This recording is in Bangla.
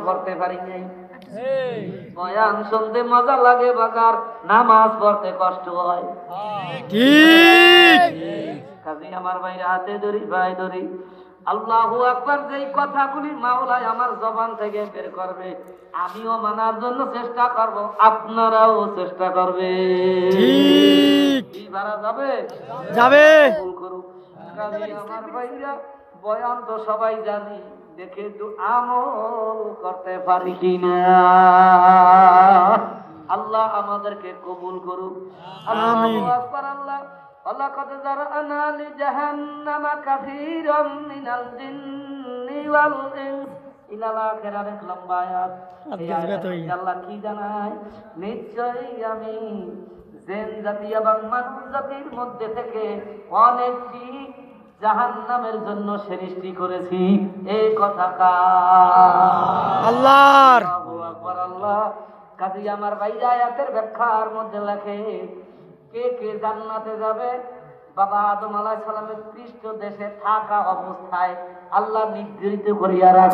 পড়তে পারি নাই। বয়ান শুনতে মজা লাগে বাজার, নামাজ পড়তে কষ্ট হয়। ঠিক। কাজী আমার ভাইরা হাতে ধরি, ভাই ধরি, আল্লাহু আকবার যেই কথাগুলি মাওলাই আমার জবান থেকে বের করবে আমিও মানার জন্য চেষ্টা করব, আপনারাও চেষ্টা করবে। ঠিক। কি বাড়া যাবে? যাবে। কবুল করুক। কাজী আমার ভাইরা বয়ান তো সবাই জানি, দেখে একটু আমল করতে পারি কিনা। আল্লাহ আমাদেরকে কবুল করুক। আল্লাহু আকবার। আল্লাহ ওয়ালাকাদ যারআনা লিজাহান্নামা কাসীরাম মিনাল জিন্নি ওয়াল ইনস ইলাল আখিরাহ। লম্বা আয়াত। এই আয়াতে আল্লাহ কি জানায়? নিশ্চয়ই আমি জিন জাতি এবং মানুষ জাতির মধ্যে থেকে অনেকটি জাহান্নামের জন্য সৃষ্টি করেছি। এই কথা আল্লাহর। আল্লাহু আকবার। আল্লাহ কাজী আমার ভাইরা আয়াতের ব্যাখ্যার মধ্যে লেখে কে কে জান্নাতে যাবে? বাবা আদম আলাইহিস সালামের পৃষ্ঠ দেশে থাকা অবস্থায় আল্লাহ নির্ধারিত করিয়া রাখে।